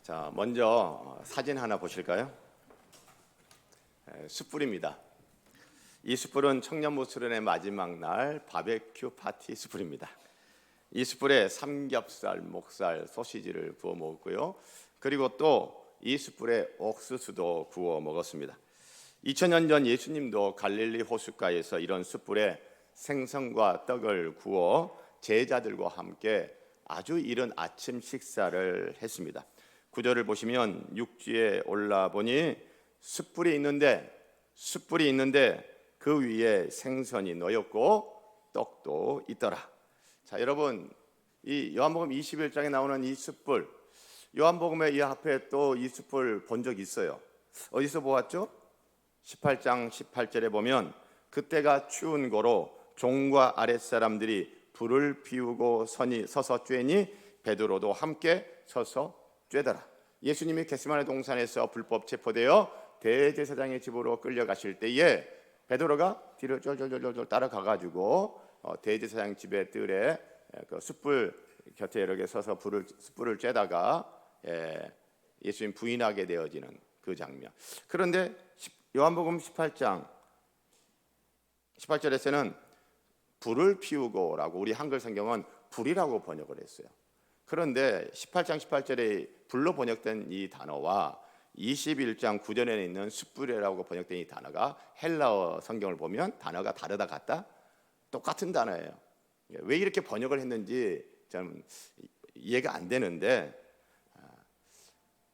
자, 먼저 사진 하나 보실까요? 숯불입니다. 이 숯불은 청년무술연의 마지막 날 바베큐 파티 숯불입니다. 이 숯불에 삼겹살, 목살, 소시지를 구워 먹었고요. 그리고 또 이 숯불에 옥수수도 구워 먹었습니다. 2000년 전 예수님도 갈릴리 호숫가에서 이런 숯불에 생선과 떡을 구워 제자들과 함께 아주 이른 아침 식사를 했습니다. 구절을 보시면 육지에 올라보니 숯불이 있는데 그 위에 생선이 놓였고 떡도 있더라. 자, 여러분, 이 요한복음 21장에 나오는 이 숯불, 요한복음의 이 앞에 또 이 숯불 본 적 있어요. 어디서 보았죠? 18장 18절에 보면 그때가 추운 고로 종과 아랫사람들이 불을 피우고 서서 쬐니 베드로도 함께 서서 쬐더라. 예수님이 겟세마네 동산에서 불법 체포되어 대제사장의 집으로 끌려가실 때에 베드로가 뒤를 쫄쫄쫄쫄 따라가가지고 대제사장 집의 뜰에 그 숯불 곁에 이렇게 서서 숯불을 쬐다가 예수님 부인하게 되어지는 그 장면. 그런데 요한복음 18장 18절에서는 불을 피우고라고, 우리 한글 성경은 불이라고 번역을 했어요. 그런데 18장 18절에 불로 번역된 이 단어와 21장 9절에 있는 숯불이라고 번역된 이 단어가 헬라어 성경을 보면 단어가 다르다 같다? 똑같은 단어예요. 왜 이렇게 번역을 했는지 좀 이해가 안 되는데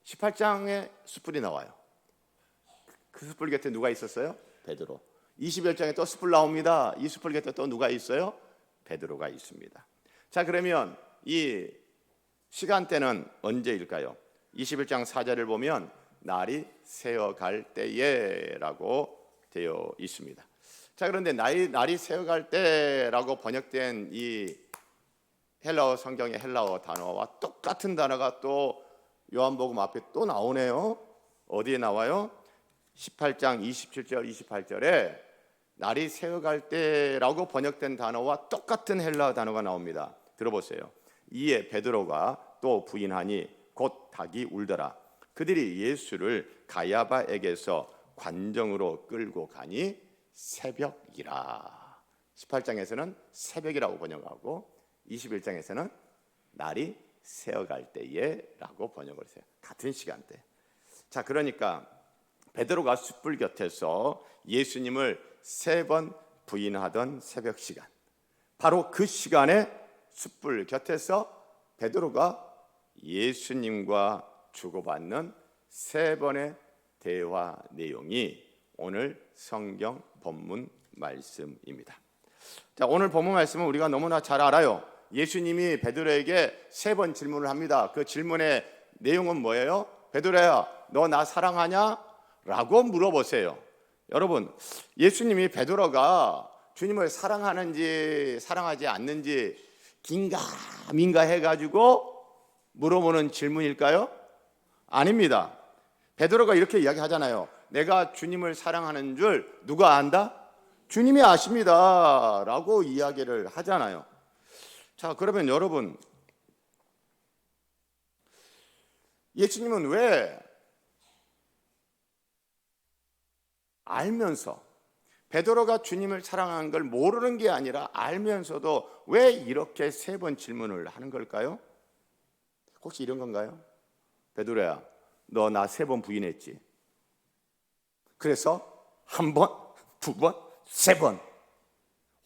18장에 숯불이 나와요. 그 숯불 곁에 누가 있었어요? 베드로. 21장에 또 숯불 나옵니다. 이 숯불 곁에 또 누가 있어요? 베드로가 있습니다. 자, 그러면 이 시간대는 언제일까요? 21장 4절을 보면 날이 새어갈 때에라고 되어 있습니다. 자, 그런데 날이 새어갈 때라고 번역된 이 헬라어 성경의 헬라어 단어와 똑같은 단어가 또 요한복음 앞에 또 나오네요. 어디에 나와요? 18장 27절 28절에 날이 새어갈 때라고 번역된 단어와 똑같은 헬라어 단어가 나옵니다. 들어보세요. 이에 베드로가 또 부인하니 곧 닭이 울더라. 그들이 예수를 가야바에게서 관정으로 끌고 가니 새벽이라. 18장에서는 새벽이라고 번역하고 21장에서는 날이 새어갈 때에라고 번역을 했어요. 같은 시간대. 자, 그러니까 베드로가 숯불 곁에서 예수님을 3번 부인하던 새벽 시간, 바로 그 시간에 숯불 곁에서 베드로가 예수님과 주고받는 3번의 대화 내용이 오늘 성경 본문 말씀입니다. 자, 오늘 본문 말씀은 우리가 너무나 잘 알아요. 예수님이 베드로에게 3번 질문을 합니다. 그 질문의 내용은 뭐예요? 베드로야, 너 나 사랑하냐? 라고 물어보세요. 여러분, 예수님이 베드로가 주님을 사랑하는지 사랑하지 않는지 긴가민가 해가지고 물어보는 질문일까요? 아닙니다. 베드로가 이렇게 이야기하잖아요. 내가 주님을 사랑하는 줄 누가 안다? 주님이 아십니다 라고 이야기를 하잖아요. 자, 그러면 여러분, 예수님은 왜 알면서, 베드로가 주님을 사랑하는 걸 모르는 게 아니라 알면서도 왜 이렇게 3번 질문을 하는 걸까요? 혹시 이런 건가요? 베드로야, 너 나 3번 부인했지? 그래서 1번, 2번, 3번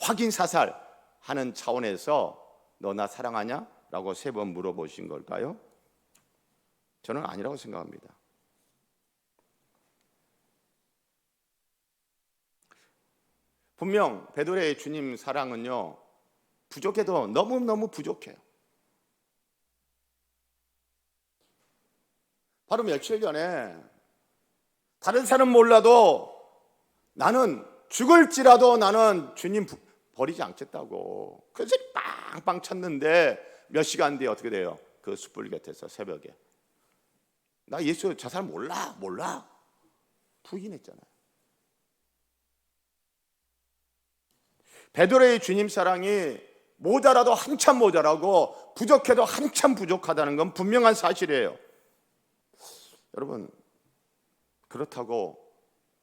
확인 사살 하는 차원에서 너 나 사랑하냐? 라고 3번 물어보신 걸까요? 저는 아니라고 생각합니다. 분명 베드로의 주님 사랑은요, 부족해도 너무너무 부족해요. 바로 며칠 전에 다른 사람 몰라도 나는 죽을지라도 나는 주님 버리지 않겠다고 그래서 빵빵 쳤는데 몇 시간 뒤에 어떻게 돼요? 그 숯불 곁에서 새벽에 나 예수 저 사람 몰라 부인했잖아요. 베드로의 주님 사랑이 모자라도 한참 모자라고 부족해도 한참 부족하다는 건 분명한 사실이에요. 여러분, 그렇다고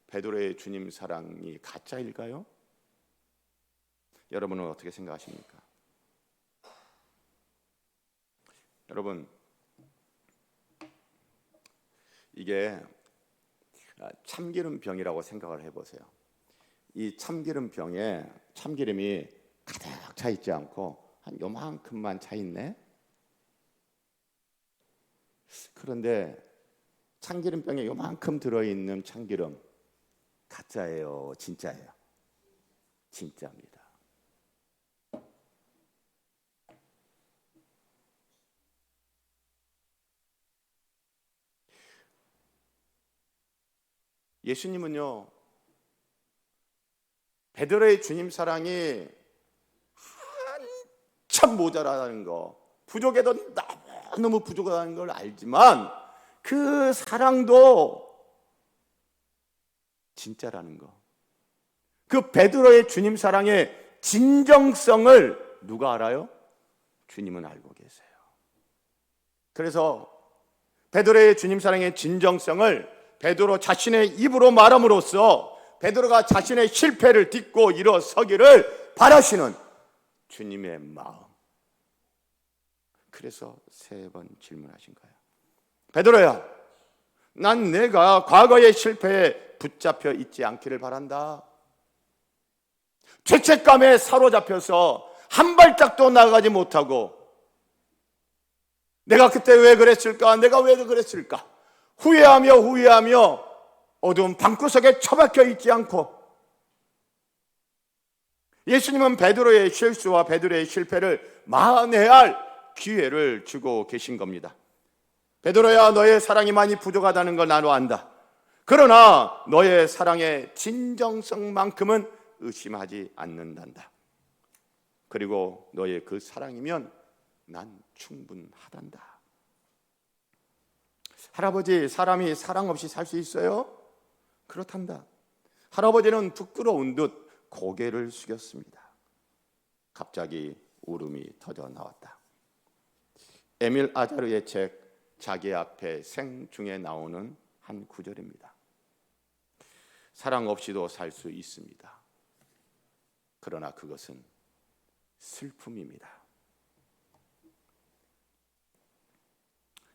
베드로의 주님 사랑이 가짜일까요? 여러분은 어떻게 생각하십니까? 여러분, 이게 참기름병이라고 생각을 해보세요. 이 참기름병에 참기름이 가득 차 있지 않고 한 요만큼만 차 있네. 그런데 참기름병에 요만큼 들어있는 참기름 가짜예요, 진짜예요? 진짜입니다. 예수님은요, 베드로의 주님 사랑이 한참 모자라다는 거, 부족해도 너무 부족하다는 걸 알지만 그 사랑도 진짜라는 거, 그 베드로의 주님 사랑의 진정성을 누가 알아요? 주님은 알고 계세요. 그래서 베드로의 주님 사랑의 진정성을 베드로 자신의 입으로 말함으로써 베드로가 자신의 실패를 딛고 일어서기를 바라시는 주님의 마음. 그래서 3번 질문하신 거예요. 베드로야, 난 내가 과거의 실패에 붙잡혀 있지 않기를 바란다. 죄책감에 사로잡혀서 한 발짝도 나가지 못하고 내가 그때 왜 그랬을까? 내가 왜 그랬을까? 후회하며 어두운 방구석에 처박혀 있지 않고, 예수님은 베드로의 실수와 베드로의 실패를 만회할 기회를 주고 계신 겁니다. 베드로야, 너의 사랑이 많이 부족하다는 걸 나도 안다. 그러나 너의 사랑의 진정성만큼은 의심하지 않는단다. 그리고 너의 그 사랑이면 난 충분하단다. 할아버지, 사람이 사랑 없이 살 수 있어요? 그렇단다. 할아버지는 부끄러운 듯 고개를 숙였습니다. 갑자기 울음이 터져 나왔다. 에밀 아자르의 책 자기 앞에 생 중에 나오는 한 구절입니다. 사랑 없이도 살 수 있습니다. 그러나 그것은 슬픔입니다.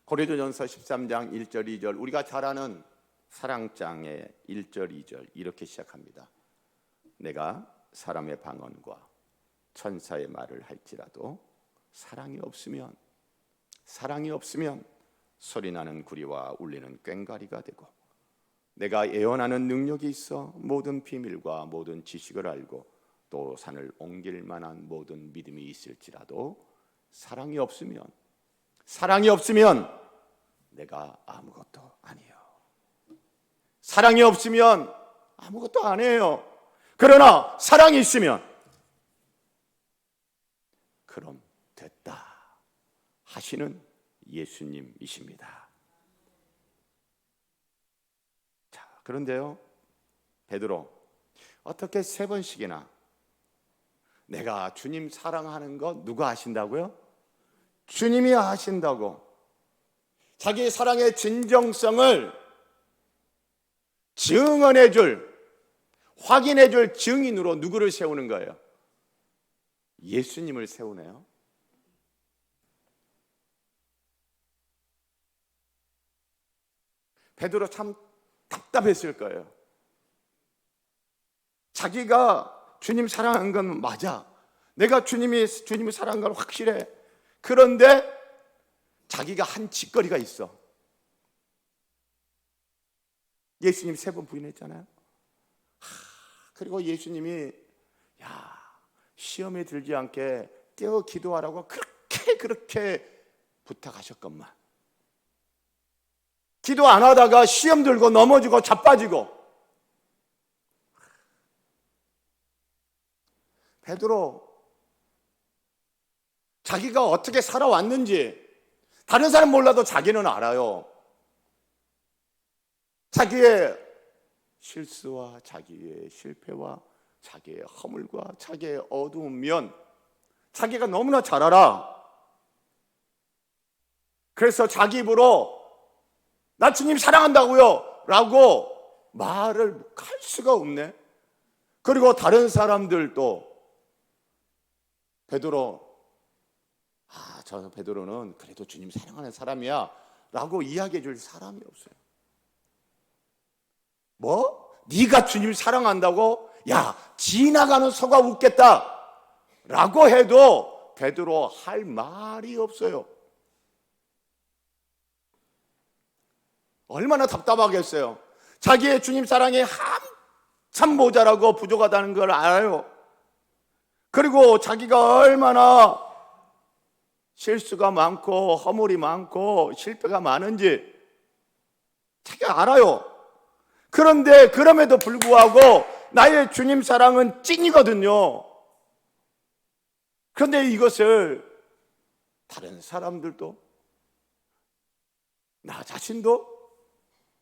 고린도전서 13장 1절 2절, 우리가 잘 아는 사랑장의 1절 2절 이렇게 시작합니다. 내가 사람의 방언과 천사의 말을 할지라도 사랑이 없으면 소리나는 구리와 울리는 꽹과리가 되고, 내가 예언하는 능력이 있어 모든 비밀과 모든 지식을 알고 또 산을 옮길 만한 모든 믿음이 있을지라도 사랑이 없으면 내가 아무것도 아니에요. 사랑이 없으면 아무것도 안 해요. 그러나 사랑이 있으면 그럼 됐다 하시는 예수님이십니다. 자, 그런데요, 베드로, 어떻게 3번씩이나 내가 주님 사랑하는 거 누가 아신다고요? 주님이 아신다고. 자기 사랑의 진정성을 확인해 줄 증인으로 누구를 세우는 거예요? 예수님을 세우네요. 베드로 참 답답했을 거예요. 자기가 주님 사랑하는 건 맞아. 내가 주님이 사랑하는 건 확실해. 그런데 자기가 한 짓거리가 있어. 예수님 3번 부인했잖아요. 그리고 예수님이 시험에 들지 않게 깨어 기도하라고 그렇게 부탁하셨건만, 기도 안 하다가 시험 들고 넘어지고 자빠지고. 베드로, 자기가 어떻게 살아왔는지 다른 사람 몰라도 자기는 알아요. 자기의 실수와 자기의 실패와 자기의 허물과 자기의 어두운 면, 자기가 너무나 잘 알아. 그래서 자기 입으로 나 주님 사랑한다고요 라고 말을 할 수가 없네. 그리고 다른 사람들도 베드로, 저 베드로는 그래도 주님 사랑하는 사람이야 라고 이야기해 줄 사람이 없어요. 뭐? 네가 주님 사랑한다고? 야, 지나가는 소가 웃겠다 라고 해도 베드로 할 말이 없어요. 얼마나 답답하겠어요. 자기의 주님 사랑이 한참 모자라고 부족하다는 걸 알아요. 그리고 자기가 얼마나 실수가 많고 허물이 많고 실패가 많은지 자기가 알아요. 그런데 그럼에도 불구하고 나의 주님 사랑은 찐이거든요. 그런데 이것을 다른 사람들도, 나 자신도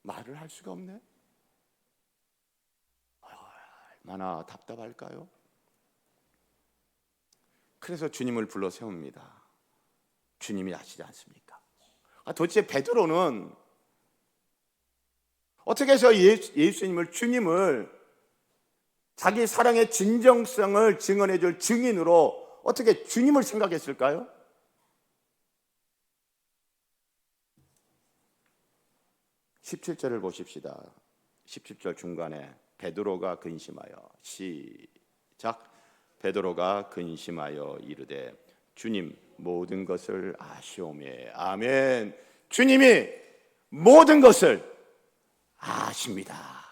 말을 할 수가 없네. 얼마나 답답할까요? 그래서 주님을 불러 세웁니다. 주님이 아시지 않습니까? 도대체 베드로는 어떻게 해서 예수님을, 주님을 자기 사랑의 진정성을 증언해 줄 증인으로 어떻게 주님을 생각했을까요? 17절을 보십시다. 17절 중간에 베드로가 근심하여, 시작. 베드로가 근심하여 이르되 주님 모든 것을 아시오매. 아멘. 주님이 모든 것을 아십니다.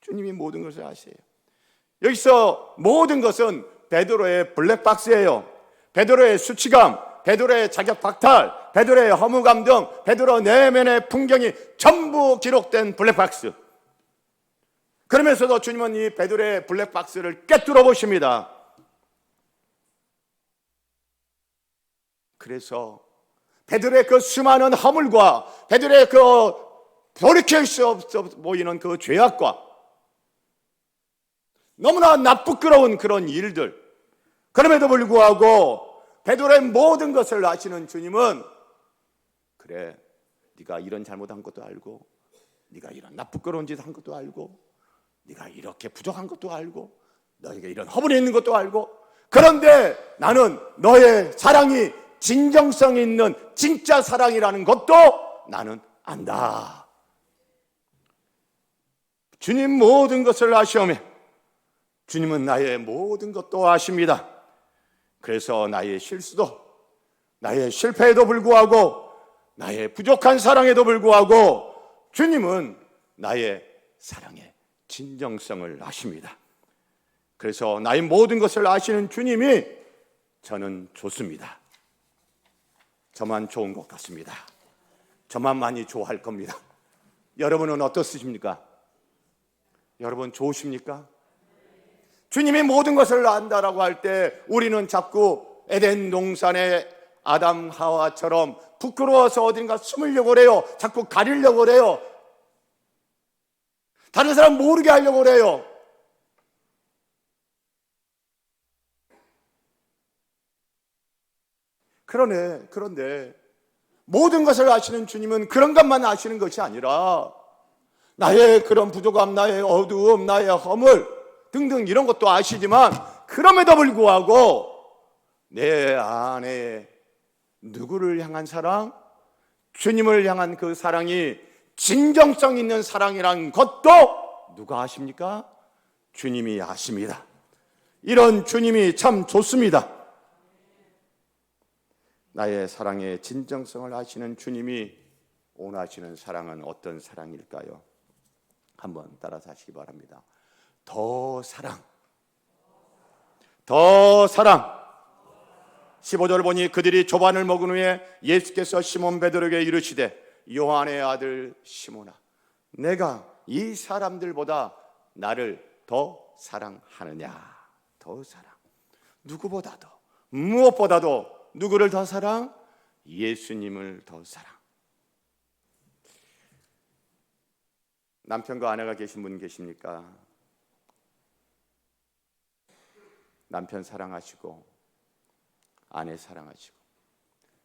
주님이 모든 것을 아세요. 여기서 모든 것은 베드로의 블랙박스예요. 베드로의 수치감, 베드로의 자격 박탈, 베드로의 허무감 등 베드로 내면의 풍경이 전부 기록된 블랙박스. 그러면서도 주님은 이 베드로의 블랙박스를 꿰뚫어 보십니다. 그래서 베드로의 그 수많은 허물과 베드로의 그 돌이킬 수 없어 보이는 그 죄악과 너무나 나쁘끄러운 그런 일들, 그럼에도 불구하고 베드로의 모든 것을 아시는 주님은, 그래, 네가 이런 잘못한 것도 알고, 네가 이런 나쁘끄러운 짓 한 것도 알고, 네가 이렇게 부족한 것도 알고, 너에게 이런 허물이 있는 것도 알고, 그런데 나는 너의 사랑이 진정성 있는 진짜 사랑이라는 것도 나는 안다. 주님 모든 것을 아시오며 주님은 나의 모든 것도 아십니다. 그래서 나의 실수도, 나의 실패에도 불구하고, 나의 부족한 사랑에도 불구하고 주님은 나의 사랑의 진정성을 아십니다. 그래서 나의 모든 것을 아시는 주님이 저는 좋습니다. 저만 좋은 것 같습니다. 저만 많이 좋아할 겁니다. 여러분은 어떻습니까? 여러분 좋으십니까? 주님이 모든 것을 안다라고 할 때 우리는 자꾸 에덴 동산의 아담 하와처럼 부끄러워서 어딘가 숨으려고 그래요. 자꾸 가리려고 그래요. 다른 사람 모르게 하려고 그래요. 그런데 모든 것을 아시는 주님은 그런 것만 아시는 것이 아니라 나의 그런 부족함, 나의 어두움, 나의 허물 등등 이런 것도 아시지만, 그럼에도 불구하고 내 안에 누구를 향한 사랑? 주님을 향한 그 사랑이 진정성 있는 사랑이란 것도 누가 아십니까? 주님이 아십니다. 이런 주님이 참 좋습니다. 나의 사랑의 진정성을 아시는 주님이 원하시는 사랑은 어떤 사랑일까요? 한번 따라서 하시기 바랍니다. 더 사랑. 15절 보니 그들이 조반을 먹은 후에 예수께서 시몬 베드로에게 이르시되 요한의 아들 시몬아, 내가 이 사람들보다 나를 더 사랑하느냐? 더 사랑. 누구보다도, 무엇보다도 누구를 더 사랑? 예수님을 더 사랑. 남편과 아내가 계신 분 계십니까? 남편 사랑하시고 아내 사랑하시고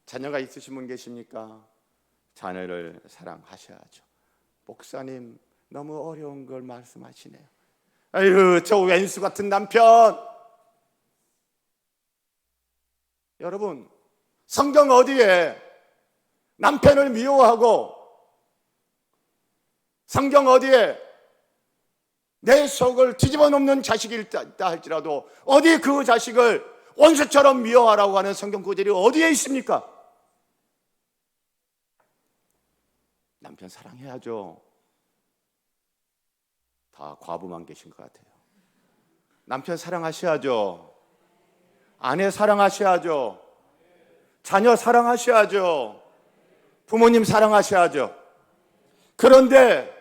자녀가 있으신 분 계십니까? 자녀를 사랑하셔야죠. 목사님 너무 어려운 걸 말씀하시네요. 아유, 저 왼수 같은 남편. 여러분, 성경 어디에 남편을 미워하고, 성경 어디에 내 속을 뒤집어 놓는 자식이 있다 할지라도 어디 그 자식을 원수처럼 미워하라고 하는 성경 구절이 어디에 있습니까? 남편 사랑해야죠. 다 과부만 계신 것 같아요. 남편 사랑하셔야죠. 아내 사랑하셔야죠. 자녀 사랑하셔야죠. 부모님 사랑하셔야죠. 그런데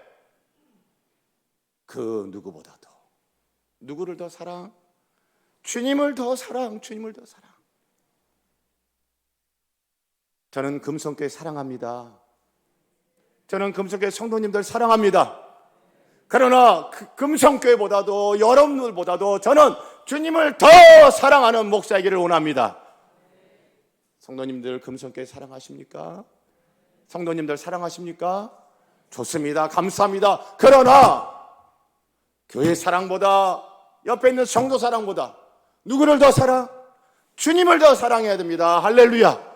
그 누구보다도 누구를 더 사랑? 주님을 더 사랑, 주님을 더 사랑. 저는 금성교회 사랑합니다. 저는 금성교회 성도님들 사랑합니다. 그러나 금성교회보다도 여러분들보다도 저는 주님을 더 사랑하는 목사이기를 원합니다. 성도님들 금성교회 사랑하십니까? 성도님들 사랑하십니까? 좋습니다. 감사합니다. 그러나 교회 사랑보다, 옆에 있는 성도 사랑보다 누구를 더 사랑? 주님을 더 사랑해야 됩니다. 할렐루야.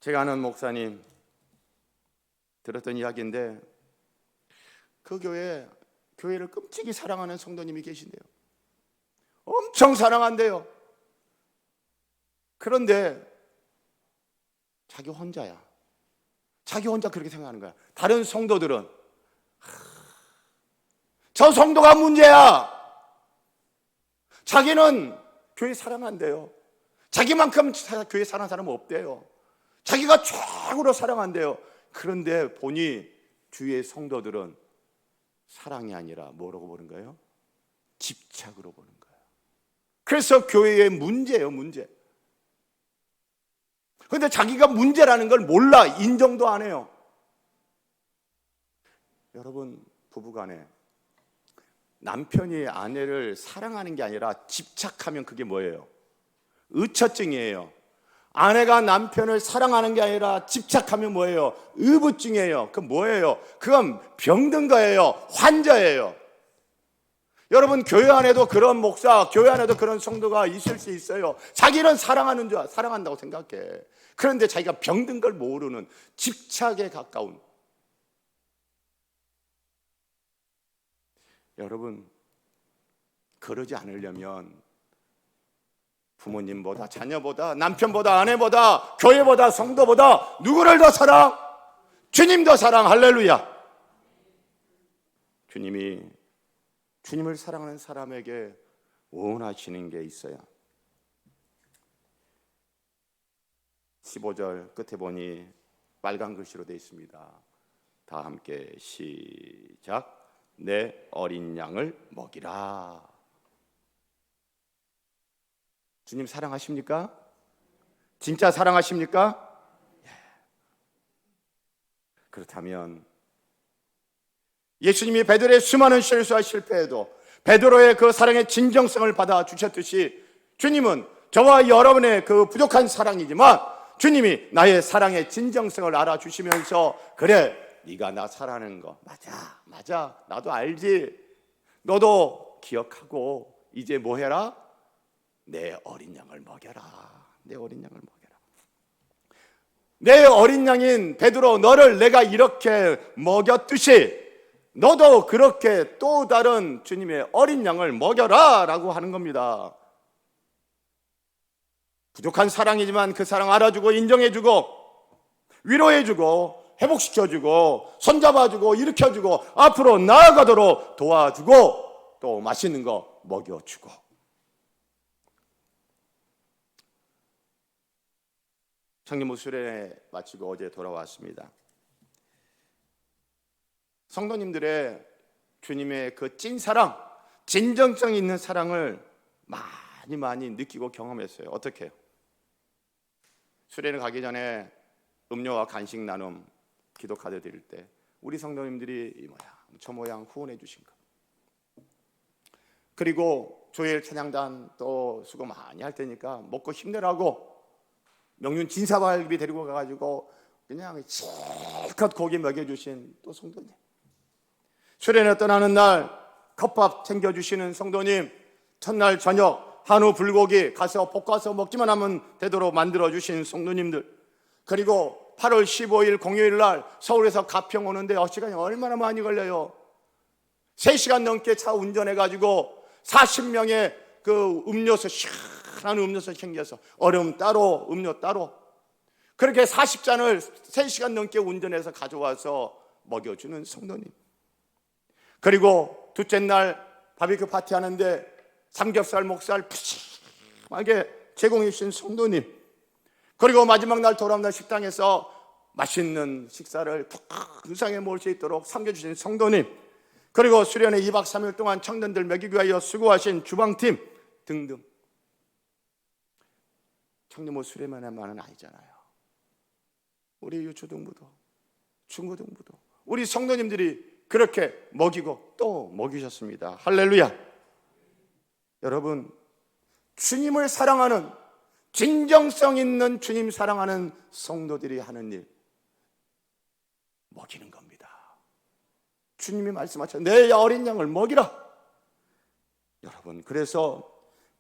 제가 아는 목사님 들었던 이야기인데, 그 교회를 끔찍이 사랑하는 성도님이 계신데요. 엄청 사랑한대요. 그런데 자기 혼자야. 자기 혼자 그렇게 생각하는 거야. 다른 성도들은 저 성도가 문제야. 자기는 교회 사랑한대요. 자기만큼 교회 사랑하는 사람은 없대요. 자기가 최고로 사랑한대요. 그런데 보니 주위의 성도들은 사랑이 아니라 뭐라고 보는 거예요? 집착으로 보는 거예요. 그래서 교회의 문제예요, 문제. 그런데 자기가 문제라는 걸 몰라. 인정도 안 해요. 여러분, 부부간에 남편이 아내를 사랑하는 게 아니라 집착하면 그게 뭐예요? 의처증이에요. 아내가 남편을 사랑하는 게 아니라 집착하면 뭐예요? 의부증이에요. 그건 뭐예요? 그건 병든 거예요. 환자예요. 여러분, 교회 안에도 그런 목사, 교회 안에도 그런 성도가 있을 수 있어요. 자기는 사랑한다고 생각해. 그런데 자기가 병든 걸 모르는 집착에 가까운. 여러분, 그러지 않으려면 부모님보다, 자녀보다, 남편보다, 아내보다, 교회보다, 성도보다 누구를 더 사랑? 주님 더 사랑. 할렐루야. 주님을 사랑하는 사람에게 원하시는 게 있어요. 15절 끝에 보니 빨간 글씨로 되어 있습니다. 다 함께 시작. 내 어린 양을 먹이라. 주님 사랑하십니까? 진짜 사랑하십니까? 그렇다면 예수님이 베드로의 수많은 실수와 실패에도 베드로의 그 사랑의 진정성을 받아 주셨듯이 주님은 저와 여러분의 그 부족한 사랑이지만 주님이 나의 사랑의 진정성을 알아주시면서, 그래, 네가 나 사랑하는 거 맞아, 나도 알지. 너도 기억하고 이제 뭐 해라? 내 어린 양을 먹여라. 내 어린 양을 먹여라. 내 어린 양인 베드로, 너를 내가 이렇게 먹였듯이 너도 그렇게 또 다른 주님의 어린 양을 먹여라 라고 하는 겁니다. 부족한 사랑이지만 그 사랑 알아주고 인정해주고 위로해주고 회복시켜주고 손잡아주고 일으켜주고 앞으로 나아가도록 도와주고 또 맛있는 거 먹여주고. 청년부 수련회 마치고 어제 돌아왔습니다. 성도님들의 주님의 그 찐사랑, 진정성 있는 사랑을 많이 느끼고 경험했어요. 어떻게 해요? 수련회 가기 전에 음료와 간식 나눔, 기도 카드 드릴 때 우리 성도님들이 이 모양 저 모양 후원해 주신 거, 그리고 조엘 찬양단 또 수고 많이 할 테니까 먹고 힘내라고 명륜 진사발비 데리고 가가지고 그냥 실컷 고기 먹여주신 또 성도님, 수련회 떠나는 날 컵밥 챙겨주시는 성도님, 첫날 저녁 한우 불고기 가서 볶아서 먹기만 하면 되도록 만들어주신 성도님들, 그리고 8월 15일 공휴일 날 서울에서 가평 오는데 시간이 얼마나 많이 걸려요. 3시간 넘게 차 운전해가지고 40명의 그 음료수, 시원한 음료수 챙겨서 얼음 따로 음료 따로 그렇게 40잔을 3시간 넘게 운전해서 가져와서 먹여주는 성도님, 그리고 둘째 날 바비큐 파티 하는데 삼겹살, 목살 푸짐하게 제공해 주신 성도님, 그리고 마지막 날 돌아온 날 식당에서 맛있는 식사를 풍성하게 먹을 수 있도록 섬겨주신 성도님, 그리고 수련회 2박 3일 동안 청년들 먹이기 위하여 수고하신 주방팀 등등. 청년부 수련회만은 아니잖아요. 우리 유초등부도 중고등부도 우리 성도님들이 그렇게 먹이고 또 먹이셨습니다. 할렐루야. 여러분, 주님을 사랑하는, 진정성 있는 주님 사랑하는 성도들이 하는 일, 먹이는 겁니다. 주님이 말씀하셨죠. 내 어린 양을 먹이라. 여러분, 그래서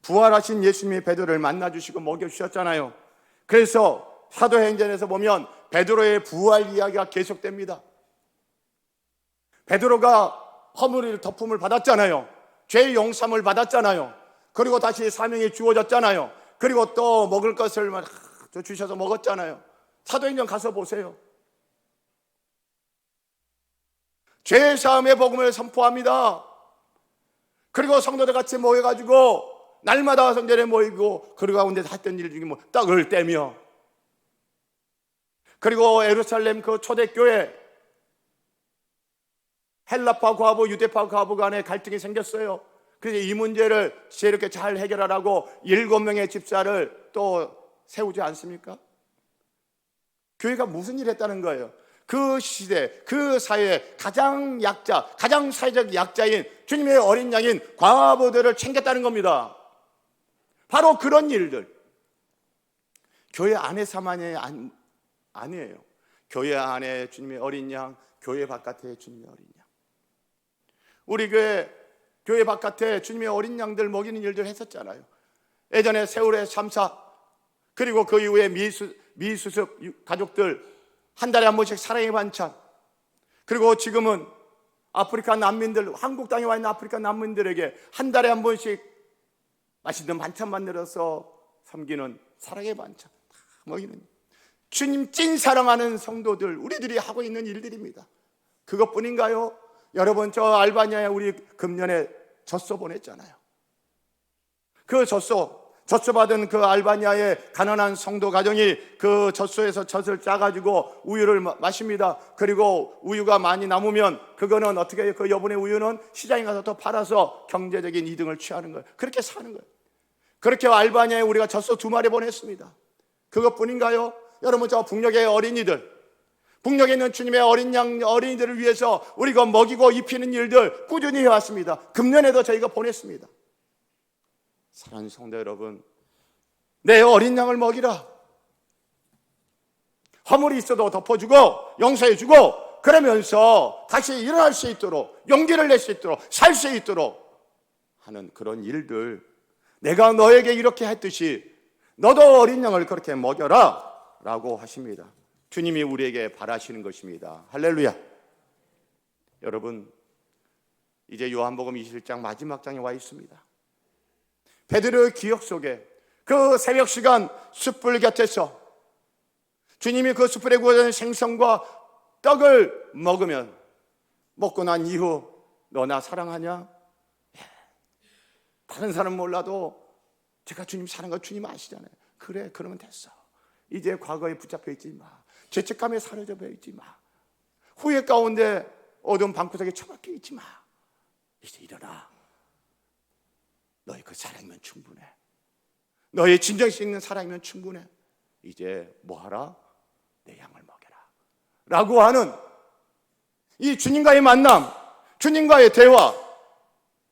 부활하신 예수님이 베드로를 만나주시고 먹여주셨잖아요. 그래서 사도행전에서 보면 베드로의 부활 이야기가 계속됩니다. 베드로가 허물을 덮음을 받았잖아요. 죄의 용서함을 받았잖아요. 그리고 다시 사명이 주어졌잖아요. 그리고 또 먹을 것을 주셔서 먹었잖아요. 사도행전 가서 보세요. 죄의 사함의 복음을 선포합니다. 그리고 성도들 같이 모여가지고 날마다 성전에 모이고 그 가운데 했던 일 중에 떡을 떼며, 그리고 예루살렘 그 초대교회 헬라파 과부 유대파 과부 간에 갈등이 생겼어요. 그래서 이 문제를 이렇게 잘 해결하라고 7명의 집사를 또 세우지 않습니까? 교회가 무슨 일을 했다는 거예요? 그 시대, 그 사회의 가장 약자, 가장 사회적 약자인 주님의 어린 양인 과부들을 챙겼다는 겁니다. 바로 그런 일들. 교회 안에서만이 아니에요. 교회 안에 주님의 어린 양, 교회 바깥에 주님의 어린 양. 우리 교회 바깥에 주님의 어린 양들 먹이는 일들 했었잖아요. 예전에 세월의 참사, 그리고 그 이후에 미수습 가족들 한 달에 한 번씩 사랑의 반찬, 그리고 지금은 아프리카 난민들, 한국 땅에 와 있는 아프리카 난민들에게 한 달에 한 번씩 맛있는 반찬 만들어서 섬기는 사랑의 반찬 먹이는, 주님 찐 사랑하는 성도들, 우리들이 하고 있는 일들입니다. 그것뿐인가요? 여러분, 저 알바니아에 우리 금년에 젖소 보냈잖아요. 그 젖소 받은 그 알바니아의 가난한 성도 가정이 그 젖소에서 젖을 짜가지고 우유를 마십니다. 그리고 우유가 많이 남으면 그거는 어떻게 해요? 그 여분의 우유는 시장에 가서 더 팔아서 경제적인 이득을 취하는 거예요. 그렇게 사는 거예요. 그렇게 알바니아에 우리가 젖소 2마리 보냈습니다. 그것뿐인가요? 여러분, 저 북녘의 어린이들, 북녘에 있는 주님의 어린 양, 어린이들을 위해서 우리가 먹이고 입히는 일들 꾸준히 해왔습니다. 금년에도 저희가 보냈습니다. 사랑하는 성도 여러분, 내 어린 양을 먹이라. 허물이 있어도 덮어주고 용서해주고, 그러면서 다시 일어날 수 있도록, 용기를 낼 수 있도록, 살 수 있도록 하는 그런 일들, 내가 너에게 이렇게 했듯이 너도 어린 양을 그렇게 먹여라 라고 하십니다. 주님이 우리에게 바라시는 것입니다. 할렐루야. 여러분, 이제 요한복음 21장 마지막 장에 와 있습니다. 베드로의 기억 속에 그 새벽 시간 숯불 곁에서 주님이 그 숯불에 구워진 생선과 떡을 먹고 난 이후 너 나 사랑하냐? 다른 사람 몰라도 제가 주님 사랑한 거 주님 아시잖아요. 그래, 그러면 됐어. 이제 과거에 붙잡혀 있지 마. 죄책감에 사로잡혀 있지 마. 후회 가운데 어두운 방구석에 처박혀 있지 마. 이제 일어나. 너의 그 사랑이면 충분해. 너의 진정성 있는 사랑이면 충분해. 이제 뭐하라? 내 양을 먹여라 라고 하는 이 주님과의 만남, 주님과의 대화,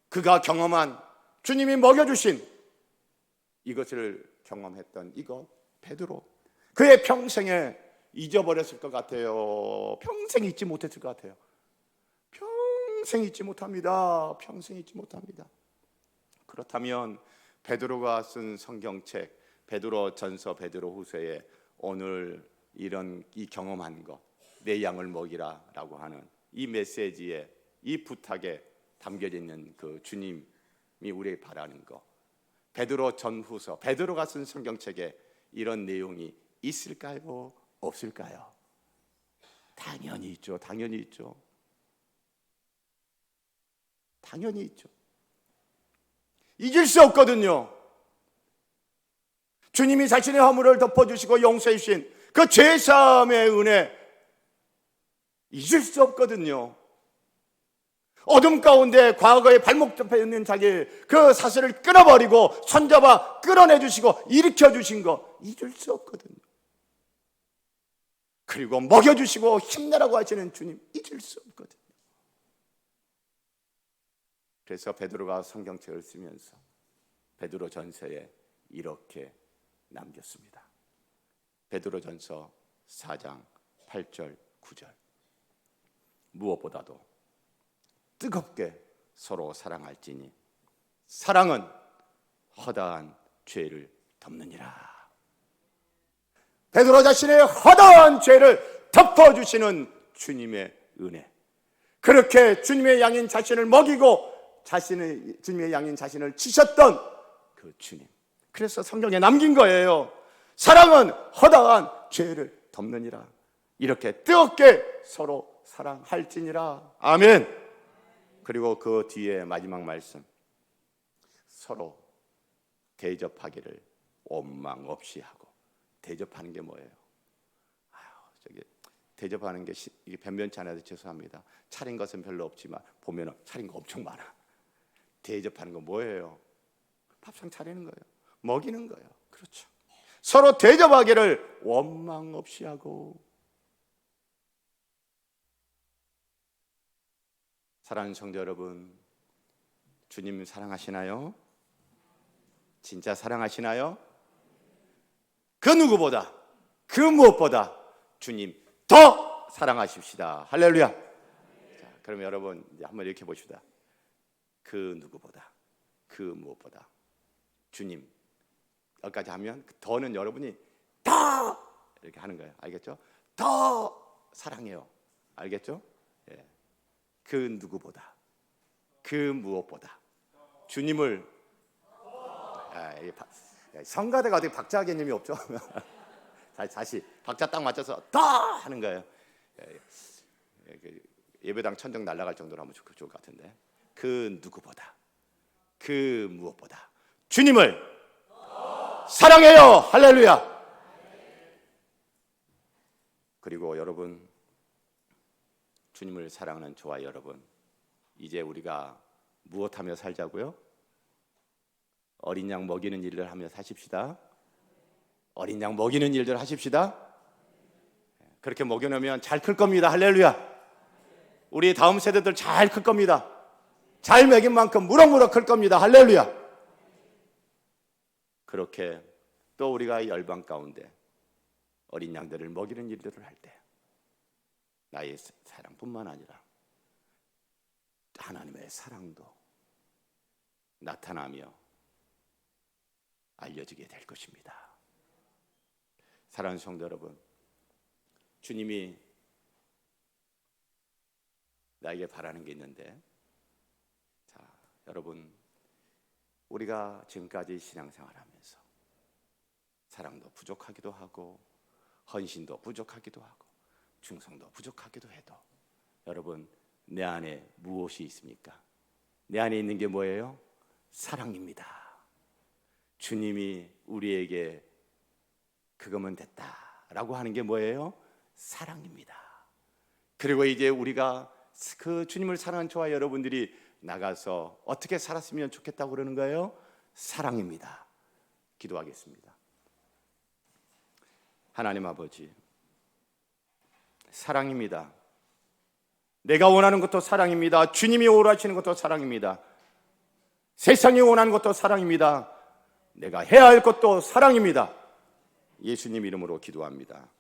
그가 경험한, 주님이 먹여주신 이것을 경험했던 이것, 베드로. 그의 평생에 잊어버렸을 것 같아요. 평생 잊지 못했을 것 같아요. 평생 잊지 못합니다. 평생 잊지 못합니다. 그렇다면 베드로가 쓴 성경책 베드로전서 베드로후서에 오늘 이 경험한 것, 내 양을 먹이라라고 하는 이 메시지에, 이 부탁에 담겨져 있는 그 주님이 우리에게 바라는 것, 베드로전후서 베드로가 쓴 성경책에 이런 내용이 있을까요? 없을까요? 당연히 있죠. 당연히 있죠. 당연히 있죠. 잊을 수 없거든요. 주님이 자신의 허물을 덮어주시고 용서해 주신 그 죄사함의 은혜, 잊을 수 없거든요. 어둠 가운데 과거에 발목 잡혀 있는 자기 그 사슬을 끊어버리고 손잡아 끌어내주시고 일으켜주신 거 잊을 수 없거든요. 그리고 먹여주시고 힘내라고 하시는 주님 잊을 수 없거든요. 그래서 베드로가 성경책을 쓰면서 베드로전서에 이렇게 남겼습니다. 베드로전서 4장 8절 9절 무엇보다도 뜨겁게 서로 사랑할지니 사랑은 허다한 죄를 덮느니라. 베드로 자신의 허다한 죄를 덮어주시는 주님의 은혜, 그렇게 주님의 양인 자신을 먹이고 주님의 양인 자신을 치셨던 그 주님, 그래서 성경에 남긴 거예요. 사랑은 허다한 죄를 덮느니라. 이렇게 뜨겁게 서로 사랑할지니라. 아멘. 그리고 그 뒤에 마지막 말씀, 서로 대접하기를 원망 없이 하고. 대접하는 게 뭐예요? 대접하는 게 이게 변변치 않아서 죄송합니다. 차린 것은 별로 없지만 보면 차린 거 엄청 많아. 대접하는 거 뭐예요? 밥상 차리는 거예요. 먹이는 거예요. 그렇죠. 서로 대접하기를 원망 없이 하고. 사랑하는 성도 여러분, 주님 사랑하시나요? 진짜 사랑하시나요? 그 누구보다, 그 무엇보다 주님 더 사랑하십시다. 할렐루야. 자, 그럼 여러분 이제 한번 이렇게 보십시다. 그 누구보다, 그 무엇보다 주님, 여기까지 하면 더는 여러분이 더 이렇게 하는 거예요. 알겠죠? 더 사랑해요. 알겠죠? 예. 그 누구보다, 그 무엇보다 주님을, 성가대가 어떻게 박자 개념이 없죠? 다시 박자 딱 맞춰서 더 하는 거예요. 예배당 천정 날아갈 정도로 하면 좋을 것 같은데, 그 누구보다, 그 무엇보다 주님을 사랑해요. 할렐루야. 그리고 여러분, 주님을 사랑하는 저와 여러분, 이제 우리가 무엇하며 살자고요? 어린 양 먹이는 일을 하며 사십시다. 어린 양 먹이는 일들 하십시다. 그렇게 먹여놓으면 잘 클 겁니다. 할렐루야. 우리 다음 세대들 잘 클 겁니다. 잘 먹인 만큼 무럭무럭 클 겁니다. 할렐루야. 그렇게 또 우리가 열방 가운데 어린 양들을 먹이는 일들을 할 때 나의 사랑뿐만 아니라 하나님의 사랑도 나타나며 알려지게 될 것입니다. 사랑하는 성도 여러분, 주님이 나에게 바라는 게 있는데, 자, 여러분, 우리가 지금까지 신앙생활하면서 사랑도 부족하기도 하고 헌신도 부족하기도 하고 충성도 부족하기도 해도 여러분, 내 안에 무엇이 있습니까? 내 안에 있는 게 뭐예요? 사랑입니다. 주님이 우리에게 그거면 됐다라고 하는 게 뭐예요? 사랑입니다. 그리고 이제 우리가 그 주님을 사랑하는 저와 여러분들이 나가서 어떻게 살았으면 좋겠다고 그러는 거예요? 사랑입니다. 기도하겠습니다. 하나님 아버지, 사랑입니다. 내가 원하는 것도 사랑입니다. 주님이 원하시는 것도 사랑입니다. 세상이 원하는 것도 사랑입니다. 내가 해야 할 것도 사랑입니다. 예수님 이름으로 기도합니다.